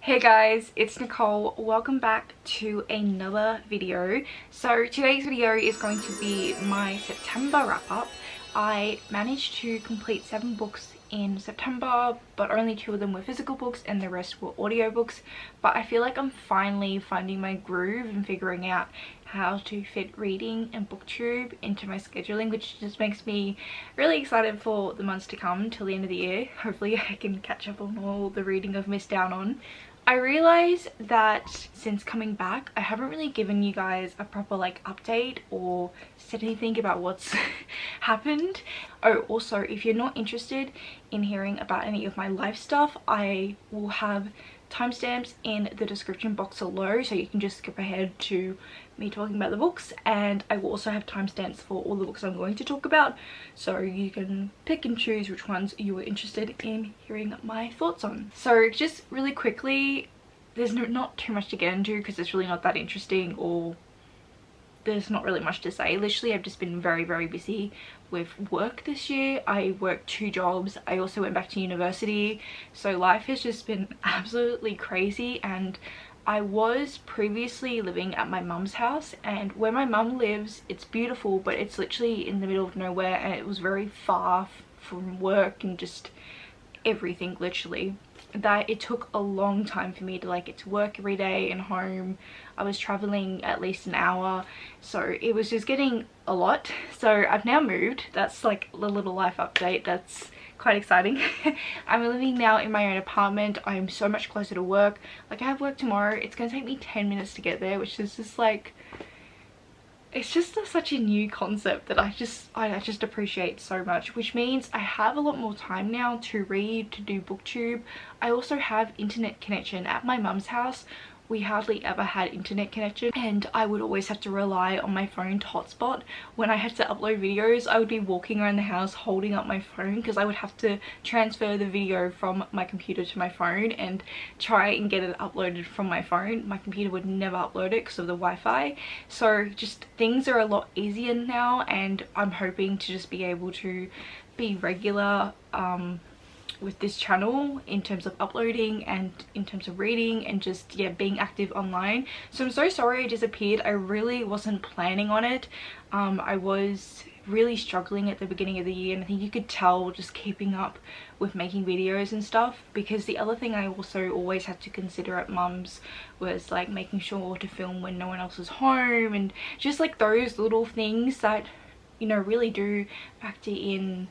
Hey guys, it's Nicole. Welcome back to another video. So today's video is going to be my September wrap up. I managed to complete 7 books in September, but only 2 of them were physical books and the rest were audiobooks. But I feel like I'm finally finding my groove and figuring out how to fit reading and booktube into my scheduling, which just makes me really excited for the months to come till the end of the year. Hopefully I can catch up on all the reading I've missed out on. I realized that since coming back, I haven't really given you guys a proper update or said anything about what's happened. Oh, also, if you're not interested in hearing about any of my life stuff, I will have timestamps in the description box below, so you can just skip ahead to me talking about the books, and I will also have timestamps for all the books I'm going to talk about, so you can pick and choose which ones you are interested in hearing my thoughts on. So just really quickly, there's not too much to get into because it's really not that interesting, or there's not really much to say. Literally, I've just been very busy with work this year. I worked 2 jobs. I also went back to university, so life has just been absolutely crazy. And I was previously living at my mum's house, and where my mum lives, it's beautiful, but it's literally in the middle of nowhere, and it was very far from work and just everything, literally, that it took a long time for me to get to work every day and home. I was traveling at least an hour, so it was just getting a lot. So I've now moved. That's like a little life update. That's quite exciting. I'm living now in my own apartment. I'm so much closer to work. I have work tomorrow. It's gonna take me 10 minutes to get there, which is just it's just such a new concept that I just appreciate so much, which means I have a lot more time now to read, to do booktube. I also have internet connection at my mum's house. We hardly ever had internet connection, and I would always have to rely on my phone to hotspot. When I had to upload videos, I would be walking around the house holding up my phone because I would have to transfer the video from my computer to my phone and try and get it uploaded from my phone. My computer would never upload it because of the Wi-Fi. So just things are a lot easier now, and I'm hoping to just be able to be regular with this channel in terms of uploading and in terms of reading and just being active online. So I'm so sorry I disappeared. I really wasn't planning on it. I was really struggling at the beginning of the year, and I think you could tell just keeping up with making videos and stuff, because the other thing I also always had to consider at mum's was making sure to film when no one else was home, and just those little things that really do factor in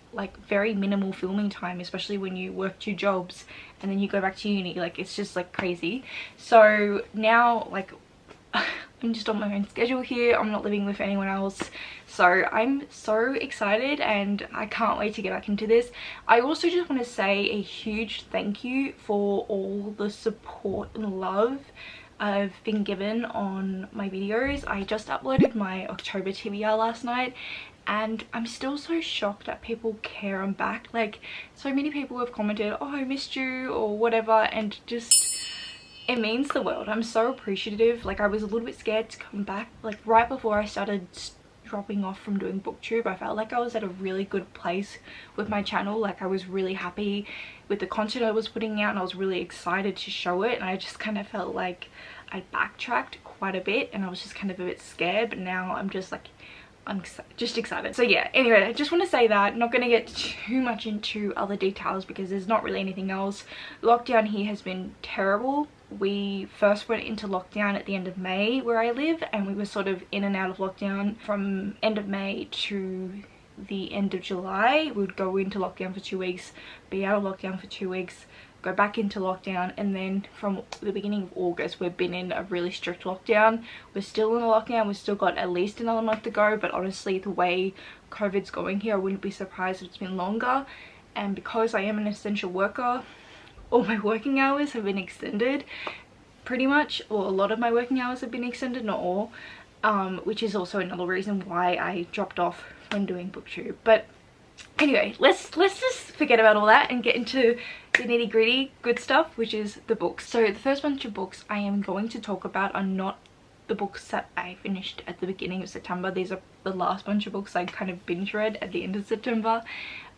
very minimal filming time, especially when you work 2 jobs and then you go back to uni. It's just crazy. So now I'm just on my own schedule here. I'm not living with anyone else, so I'm so excited and I can't wait to get back into this. I also just want to say a huge thank you for all the support and love I've been given on my videos. I just uploaded my October TBR last night, and I'm still so shocked that people care I'm back. So many people have commented, oh, I missed you or whatever, and just it means the world. I'm so appreciative. I was a little bit scared to come back. Right before I started dropping off from doing booktube, I felt like I was at a really good place with my channel. I was really happy with the content I was putting out, and I was really excited to show it, and I just kind of felt like I backtracked quite a bit, and I was just kind of a bit scared. But now I'm just I'm just excited. So yeah, anyway, I just want to say that. I'm not going to get too much into other details because there's not really anything else. Lockdown here has been terrible. We first went into lockdown at the end of May where I live, and we were sort of in and out of lockdown from end of May to the end of July. We would go into lockdown for 2 weeks, be out of lockdown for 2 weeks, go back into lockdown, and then from the beginning of August we've been in a really strict lockdown. We're still in a lockdown. We've still got at least another month to go, but honestly, the way COVID's going here, I wouldn't be surprised if it's been longer. And because I am an essential worker, all my working hours have been extended pretty much, or a lot of my working hours have been extended, not all, which is also another reason why I dropped off from doing booktube. But anyway, let's just forget about all that and get into the nitty-gritty good stuff, which is the books. So the first bunch of books I am going to talk about are not the books that I finished at the beginning of September. These are the last bunch of books I kind of binge read at the end of September.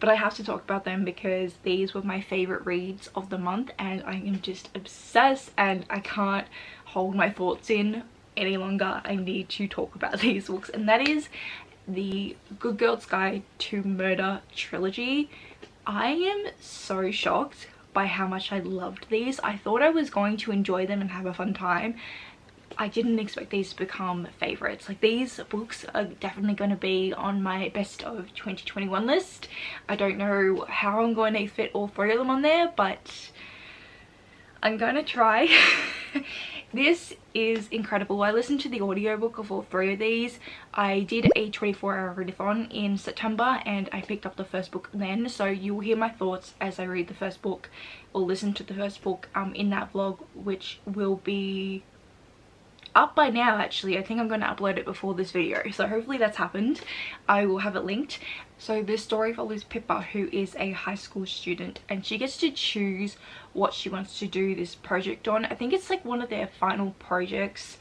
but I have to talk about them because these were my favorite reads of the month and I am just obsessed and I can't hold my thoughts in any longer. I need to talk about these books, and that is the Good Girl's Guide to Murder trilogy. I am so shocked by how much I loved these. I thought I was going to enjoy them and have a fun time. I didn't expect these to become favorites. Like, these books are definitely going to be on my best of 2021 list. I don't know how I'm going to fit all three of them on there, but I'm going to try. This is incredible. I listened to the audiobook of all three of these. I did a 24-hour readathon in September and I picked up the first book then, so you'll hear my thoughts as I read the first book or listen to the first book in that vlog, which will be up by now. Actually, I think I'm going to upload it before this video, so hopefully that's happened. I will have it linked. So this story follows Pippa, who is a high school student, and she gets to choose what she wants to do this project on. I think it's like one of their final projects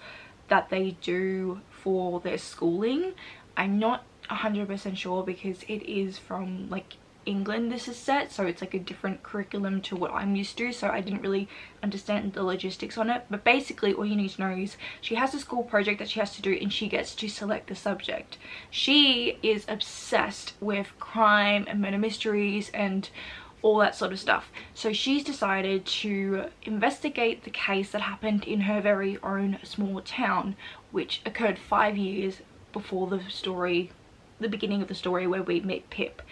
that they do for their schooling. I'm not 100% sure because it is from like England this is set, so it's like a different curriculum to what I'm used to, so I didn't really understand the logistics on it. But basically all you need to know is she has a school project that she has to do and she gets to select the subject. She is obsessed with crime and murder mysteries and all that sort of stuff, so she's decided to investigate the case that happened in her very own small town, which occurred 5 years before the beginning of the story where we meet Pip.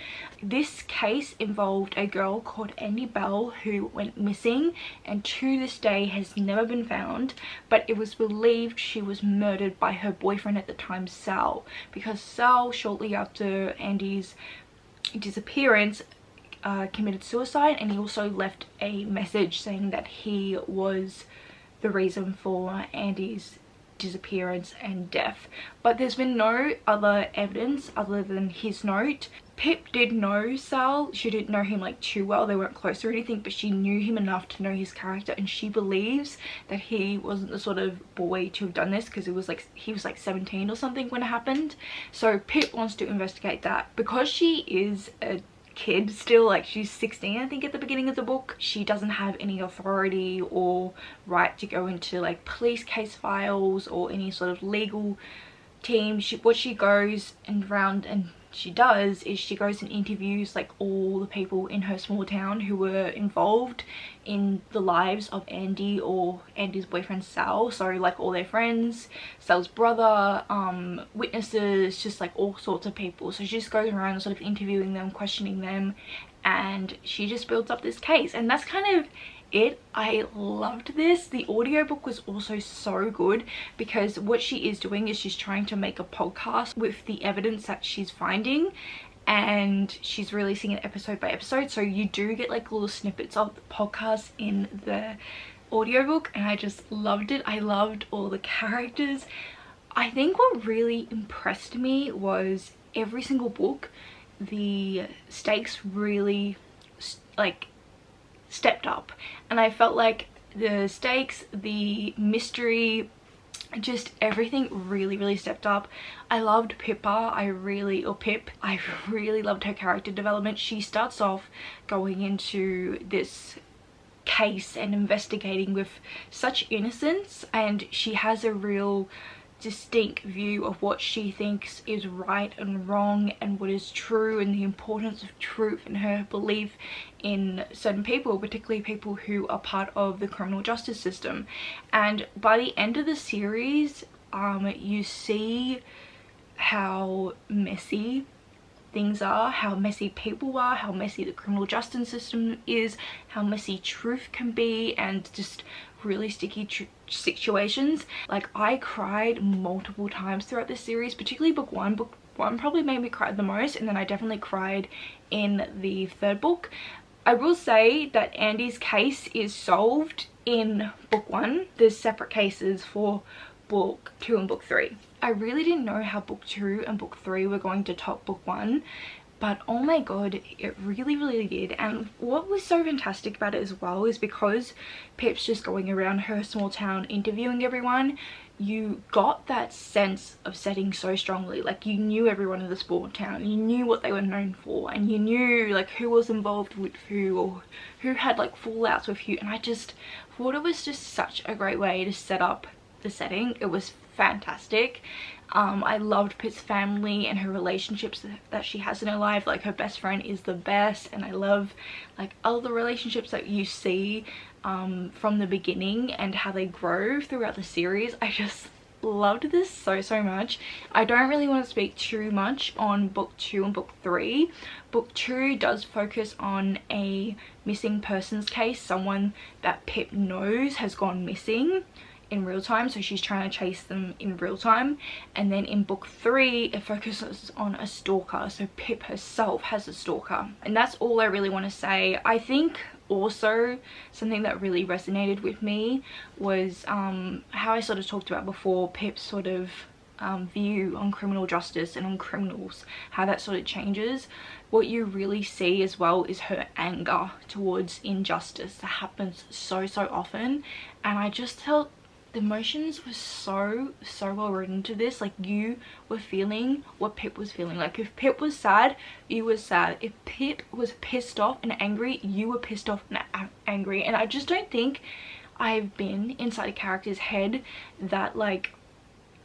This case involved a girl called Andy Bell who went missing and to this day has never been found, but it was believed she was murdered by her boyfriend at the time, Sal, because Sal, shortly after Andy's disappearance, committed suicide, and he also left a message saying that he was the reason for Andy's disappearance and death. But there's been no other evidence other than his note. Pip did know Sal. She didn't know him like too well, they weren't close or anything, but she knew him enough to know his character, and she believes that he wasn't the sort of boy to have done this because he was like 17 or something when it happened. So Pip wants to investigate that. Because she is a kid still, like she's 16 I think at the beginning of the book, she doesn't have any authority or right to go into like police case files or any sort of legal team. What she goes around and she does is she goes and interviews like all the people in her small town who were involved in the lives of Andy or Andy's boyfriend Sal, so like all their friends, Sal's brother, witnesses, just like all sorts of people. So she just goes around sort of interviewing them, questioning them, and she just builds up this case, and that's kind of it. I loved this. The audiobook was also so good because what she is doing is she's trying to make a podcast with the evidence that she's finding, and she's releasing it episode by episode, so you do get like little snippets of the podcast in the audiobook, and I just loved it. I loved all the characters. I think what really impressed me was every single book the stakes really like stepped up, and I felt like the stakes, the mystery, just everything really stepped up. I loved Pip. I really loved her character development. She starts off going into this case and investigating with such innocence, and she has a real distinct view of what she thinks is right and wrong and what is true, and the importance of truth and her belief in certain people, particularly people who are part of the criminal justice system. And by the end of the series, you see how messy things are, how messy people are, how messy the criminal justice system is, how messy truth can be, and just really sticky situations. Like, I cried multiple times throughout this series, particularly book one. Book one probably made me cry the most, and then I definitely cried in the third book. I will say that Andy's case is solved in book one. There's separate cases for book two and book three. I really didn't know how book two and book three were going to top book one, but oh my god, it really did. And what was so fantastic about it as well is because Pip's just going around her small town interviewing everyone, you got that sense of setting so strongly. Like, you knew everyone in the small town, you knew what they were known for, and you knew like who was involved with who, or who had like fallouts with who. And I just thought it was just such a great way to set up the setting. It was fantastic. I loved Pitt's family and her relationships that she has in her life. Like, her best friend is the best, and I love like all the relationships that you see from the beginning and how they grow throughout the series. I just loved this so much. I don't really want to speak too much on book 2 and book 3. Book 2 does focus on a missing persons case. Someone that Pip knows has gone missing in real time, so she's trying to chase them in real time. And then in book 3 it focuses on a stalker, so Pip herself has a stalker. And that's all I really want to say. I think also something that really resonated with me was how I sort of talked about before, Pip's sort of view on criminal justice and on criminals, how that sort of changes. What you really see as well is her anger towards injustice that happens so often. And I just felt the emotions were so well written to this. Like, you were feeling what Pip was feeling. Like, if Pip was sad, you were sad. If Pip was pissed off and angry, you were pissed off and angry. And I just don't think I've been inside a character's head that like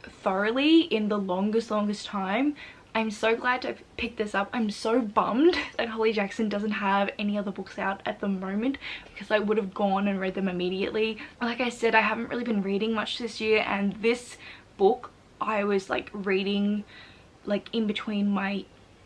thoroughly in the longest time. I'm so glad to pick this up. I'm so bummed that Holly Jackson doesn't have any other books out at the moment, because I would have gone and read them immediately. Like I said, I haven't really been reading much this year, and this book I was like reading like in between my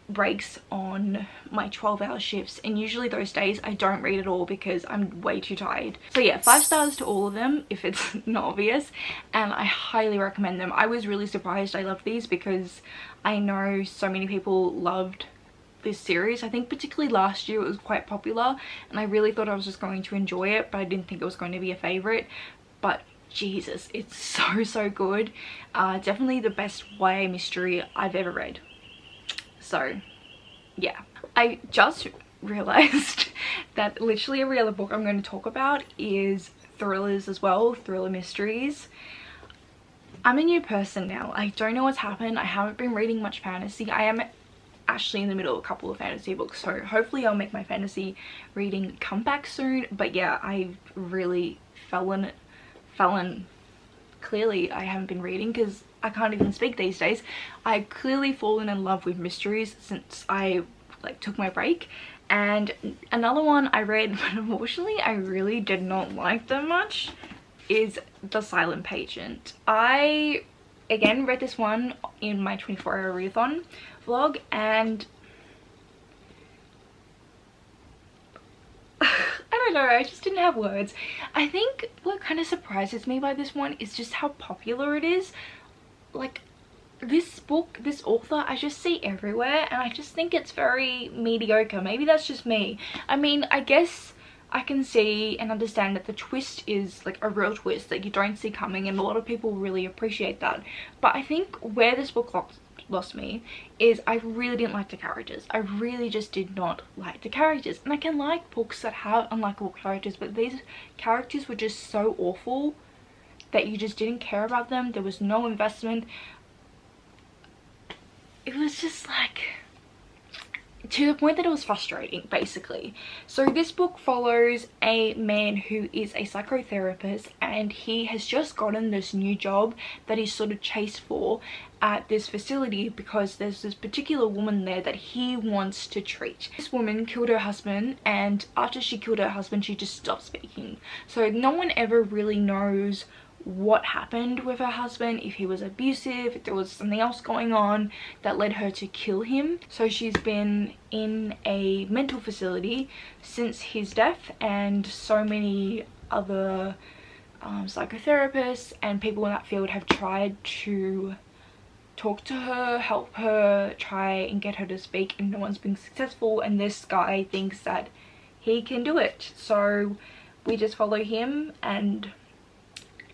breaks on my 12-hour shifts, and usually those days I don't read at all because I'm way too tired. So yeah, 5 stars to all of them if it's not obvious, and I highly recommend them. I was really surprised I loved these because I know so many people loved this series. I think particularly last year it was quite popular, and I really thought I was just going to enjoy it, but I didn't think it was going to be a favorite. But Jesus, it's so good. Definitely the best YA mystery I've ever read. So yeah, I just realized that literally every other book I'm going to talk about is thrillers as well, thriller mysteries. I'm a new person now. I don't know what's happened. I haven't been reading much fantasy. I am actually in the middle of a couple of fantasy books, so hopefully I'll make my fantasy reading come back soon. But yeah, I really fallen. Clearly I haven't been reading because I can't even speak these days. I've clearly fallen in love with mysteries since I like took my break. And another one I read, but unfortunately I really did not like them much, is The Silent Patient. I again read this one in my 24-hour readathon vlog, and I don't know, I just didn't have words. I think what kind of surprises me by this one is just how popular it is. Like, this book, this author, I just see everywhere, and I just think it's very mediocre. Maybe that's just me. I mean, I guess I can see and understand that the twist is like a real twist that you don't see coming, and a lot of people really appreciate that. But I think where this book lost me is I really didn't like the characters. I really just did not like the characters. And I can like books that have unlikable characters, but these characters were just so awful that you just didn't care about them. There was no investment. It was just like, to the point that it was frustrating, basically. So this book follows a man who is a psychotherapist, and he has just gotten this new job that he's sort of chased for at this facility because there's this particular woman there that he wants to treat. This woman killed her husband, and after she killed her husband she just stopped speaking. So no one ever really knows what happened with her husband, if he was abusive, if there was something else going on that led her to kill him. So she's been in a mental facility since his death, and so many other psychotherapists and people in that field have tried to talk to her, help her, try and get her to speak, and no one's been successful. And this guy thinks that he can do it, so we just follow him, and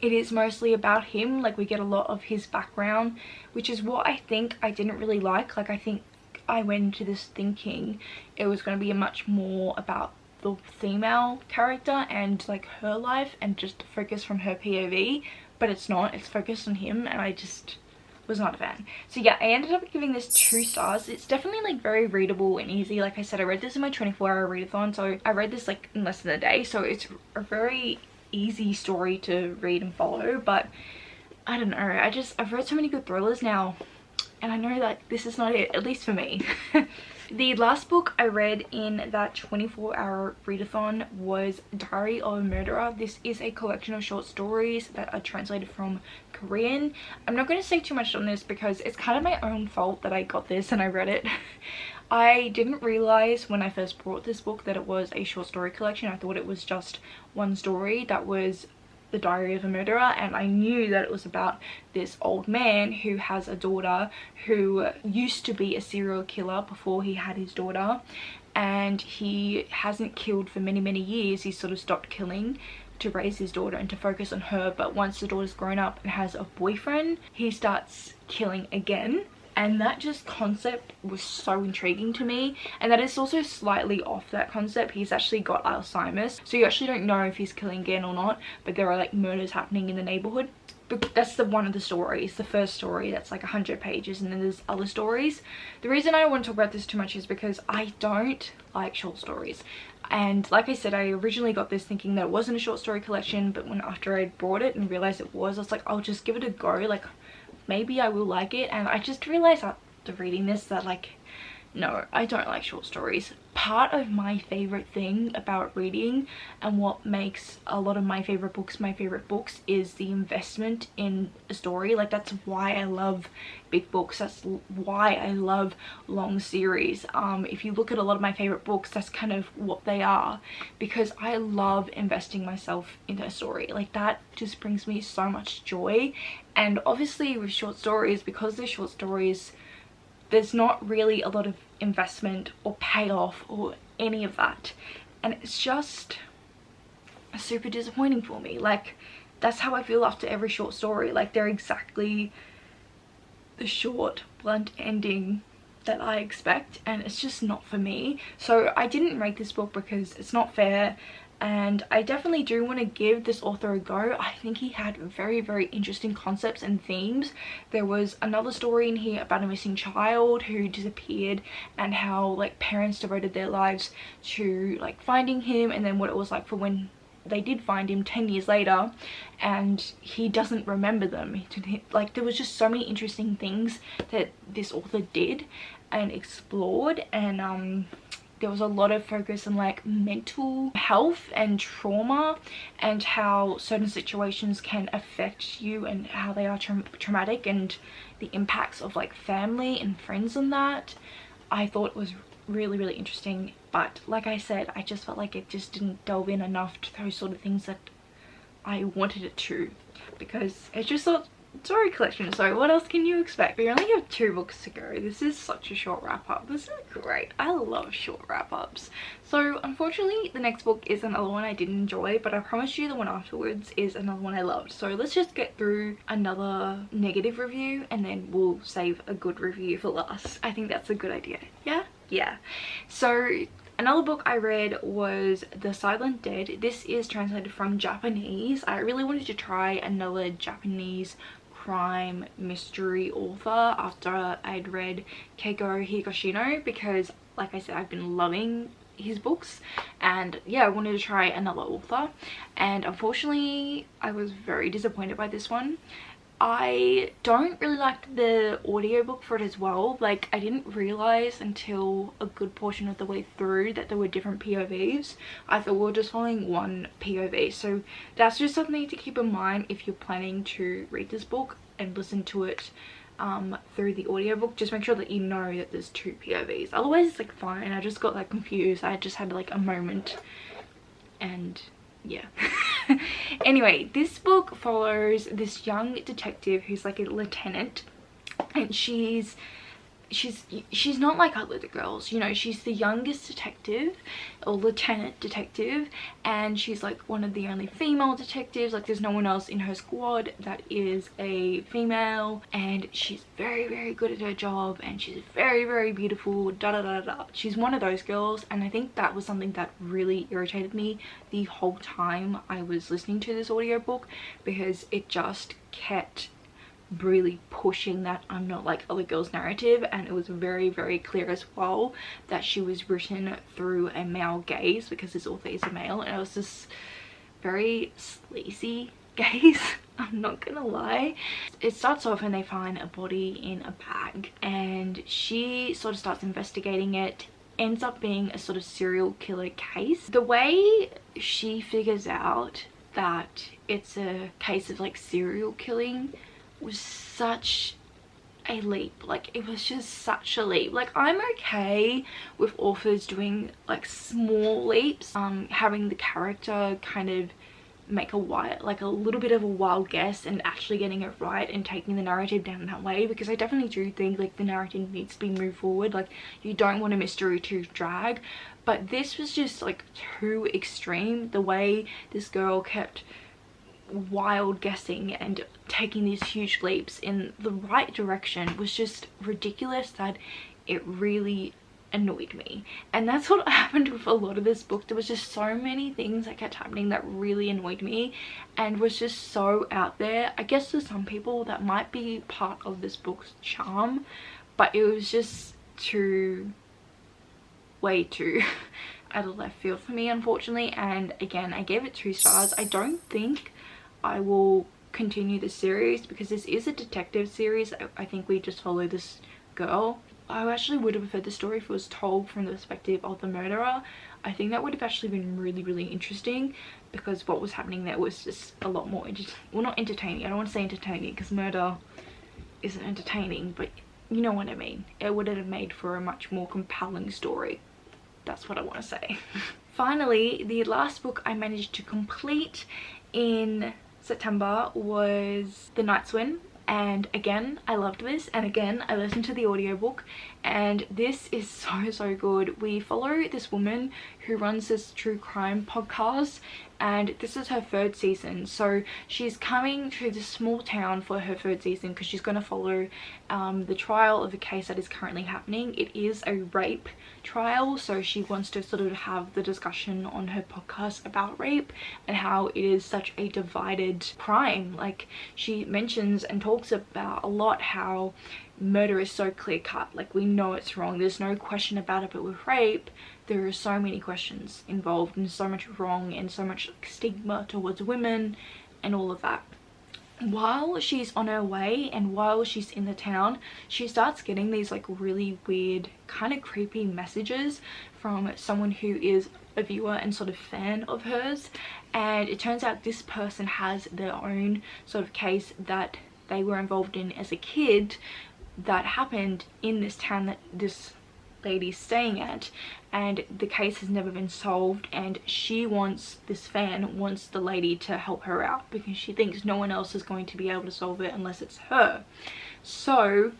it is mostly about him. Like, we get a lot of his background, which is what I think I didn't really like. Like, I think I went into this thinking it was going to be much more about the female character and like her life and just focus from her POV, but it's not. It's focused on him, and I just was not a fan. So yeah, I ended up giving this 2 stars. It's definitely like very readable and easy. Like I said, I read this in my 24-hour readathon, so I read this like in less than a day, so it's a very easy story to read and follow. But I don't know, I've read so many good thrillers now, and I know that this is not it, at least for me. The last book I read in that 24-hour readathon was Diary of a Murderer. This is a collection of short stories that are translated from Korean. I'm not going to say too much on this because it's kind of my own fault that I got this and I read it. I didn't realize when I first bought this book that it was a short story collection. I thought it was just one story that was The Diary of a Murderer, and I knew that it was about this old man who has a daughter who used to be a serial killer before he had his daughter, and he hasn't killed for many years. He sort of stopped killing to raise his daughter and to focus on her, but once the daughter's grown up and has a boyfriend, he starts killing again. And that just concept was so intriguing to me, and that is also slightly off that concept. He's actually got Alzheimer's, so you actually don't know if he's killing again or not, but there are like murders happening in the neighborhood. But that's one of the stories, the first story, that's like 100 pages, and then there's other stories. The reason I don't want to talk about this too much is because I don't like short stories. And like I said, I originally got this thinking that it wasn't a short story collection, but after I bought it and realized it was, I was like, I'll just give it a go, like maybe I will like it. And I just realized after reading this that like, no, I don't like short stories. Part of my favorite thing about reading and what makes a lot of my favorite books is the investment in a story. Like that's why I love big books, that's why I love long series. If you look at a lot of my favorite books, that's kind of what they are, because I love investing myself into a story. Like that just brings me so much joy. And obviously with short stories, because they're short stories, there's not really a lot of investment or payoff or any of that, and it's just super disappointing for me. Like that's how I feel after every short story. Like they're exactly the short blunt ending that I expect, and it's just not for me. So I didn't rate this book because it's not fair, and I definitely do want to give this author a go. I think he had very interesting concepts and themes. There was another story in here about a missing child who disappeared, and how like parents devoted their lives to like finding him, and then what it was like for when they did find him 10 years later and he doesn't remember them. Like there was just so many interesting things that this author did and explored, and there was a lot of focus on like mental health and trauma and how certain situations can affect you and how they are traumatic, and the impacts of like family and friends on that. I thought it was really interesting, but like I said, I just felt like it just didn't delve in enough to those sort of things that I wanted it to, because it's just a story collection. So what else can you expect? We only have 2 books to go. This is such a short wrap-up. This is great. I love short wrap-ups. So unfortunately the next book is another one I didn't enjoy, but I promise you the one afterwards is another one I loved. So let's just get through another negative review and then we'll save a good review for last. I think that's a good idea. Yeah. So another book I read was The Silent Dead. This is translated from Japanese. I really wanted to try another Japanese crime mystery author after I'd read Keigo Higashino, because like I said, I've been loving his books, and yeah, I wanted to try another author, and unfortunately I was very disappointed by this one. I don't really like the audiobook for it as well. Like I didn't realize until a good portion of the way through that there were different POVs. I thought we were just following one POV, so that's just something to keep in mind if you're planning to read this book and listen to it through the audiobook. Just make sure that you know that there's 2 POVs, otherwise it's like fine. I just got like confused. I just had like a moment, and yeah. Anyway, this book follows this young detective who's like a lieutenant, and she's she's not like other girls, you know. She's the youngest detective, or lieutenant detective, and she's like one of the only female detectives. Like there's no one else in her squad that is a female, and she's very, very good at her job, and she's very, very beautiful, da da da da. She's one of those girls, and I think that was something that really irritated me the whole time I was listening to this audiobook, because it just kept really pushing that I'm not like other girls narrative. And it was very, very clear as well that she was written through a male gaze, because this author is a male, and it was just very sleazy gaze. I'm not gonna lie. It starts off and they find a body in a bag, and she sort of starts investigating it. Ends up being a sort of serial killer case. The way she figures out that it's a case of like serial killing was such a leap. Like it was just such a leap. Like I'm okay with authors doing like small leaps, having the character kind of make a little bit of a wild guess and actually getting it right and taking the narrative down that way, because I definitely do think like the narrative needs to be moved forward. Like you don't want a mystery to drag, but this was just like too extreme. The way this girl kept wild guessing and taking these huge leaps in the right direction was just ridiculous, that it really annoyed me. And that's what happened with a lot of this book. There was just so many things that kept happening that really annoyed me and was just so out there. I guess to some people that might be part of this book's charm, but it was just way too out of left field for me, unfortunately. And again, I gave it 2 stars. I don't think I will continue the series, because this is a detective series. I think we just follow this girl. I actually would have preferred the story if it was told from the perspective of the murderer. I think that would have actually been really, really interesting, because what was happening there was just a lot more well, not entertaining. I don't want to say entertaining, because murder isn't entertaining, but you know what I mean. It would have made for a much more compelling story. That's what I want to say. Finally, the last book I managed to complete in September was The Night's Wind, and again I loved this, and again I listened to the audiobook, and this is so good. We follow this woman who runs this true crime podcast, and this is her 3rd season. So she's coming to this small town for her 3rd season because she's going to follow the trial of a case that is currently happening. It is a rape trial, so she wants to sort of have the discussion on her podcast about rape and how it is such a divided crime. Like she mentions and talks about a lot how murder is so clear cut, like we know it's wrong, there's no question about it. But with rape, there are so many questions involved and so much wrong and so much stigma towards women and all of that. While she's on her way and while she's in the town, she starts getting these like really weird, kind of creepy messages from someone who is a viewer and sort of fan of hers. And it turns out this person has their own sort of case that they were involved in as a kid that happened in this town that this lady's staying at, and the case has never been solved, and this fan wants the lady to help her out because she thinks no one else is going to be able to solve it unless it's her. So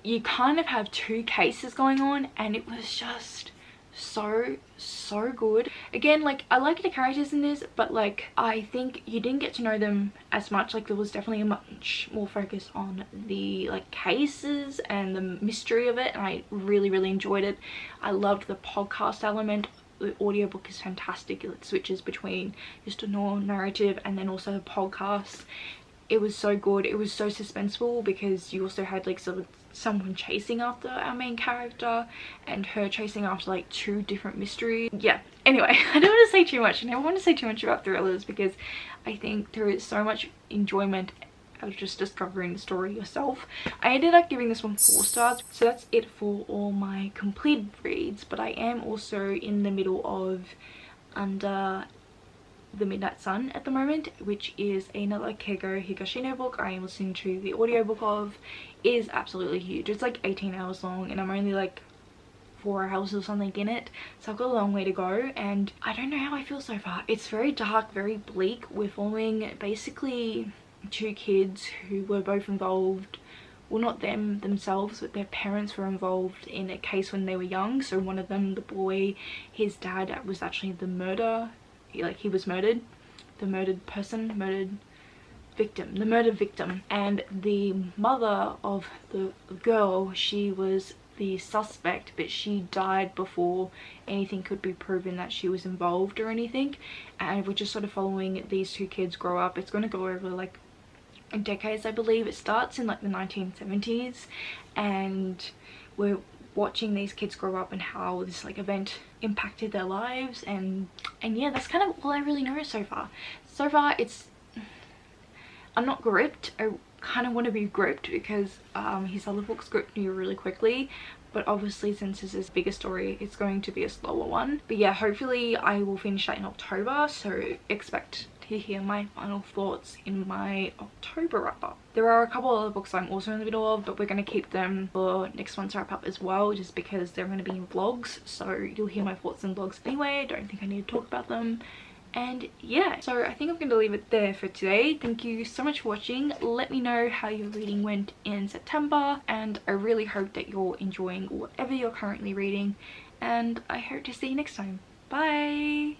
you kind of have 2 cases going on, and it was just so good. Again, like I like the characters in this, but like I think you didn't get to know them as much. Like there was definitely a much more focus on the like cases and the mystery of it, and I really enjoyed it. I loved the podcast element. The audiobook is fantastic. It switches between just a normal narrative and then also a podcast. It was so good. It was so suspenseful because you also had like sort of someone chasing after our main character and her chasing after like 2 different mysteries. Yeah, anyway, I don't want to say too much. I never want to say too much about thrillers because I think there is so much enjoyment out of just discovering the story yourself. I ended up giving this one 4 stars. So that's it for all my completed reads, but I am also in the middle of Under the Midnight Sun at the moment, which is another Keigo Higashino book I am listening to the audiobook of. It is absolutely huge. It's like 18 hours long and I'm only like 4 hours or something in it, so I've got a long way to go, and I don't know how I feel so far. It's very dark, very bleak. We're following basically 2 kids who were both involved well, not them themselves, but their parents were involved in a case when they were young. So one of them, the boy, his dad was actually the murder, like he was murdered, the murdered person, murdered victim, the murder victim. And the mother of the girl, she was the suspect, but she died before anything could be proven that she was involved or anything. And we're just sort of following these two kids grow up. It's going to go over like decades, I believe. It starts in like the 1970s, and we're watching these kids grow up and how this like event impacted their lives. And yeah, that's kind of all I really know so far. It's, I'm not gripped. I kind of want to be gripped because his other books gripped me really quickly, but obviously since this is a bigger story, it's going to be a slower one. But yeah, hopefully I will finish that in October, so expect to hear my final thoughts in my October wrap up. There are a couple other books I'm also in the middle of, but we're going to keep them for next month's wrap up as well, just because they're going to be in vlogs, so you'll hear my thoughts in vlogs anyway. I don't think I need to talk about them. And yeah, so I think I'm going to leave it there for today. Thank you so much for watching. Let me know how your reading went in September, and I really hope that you're enjoying whatever you're currently reading, and I hope to see you next time. Bye!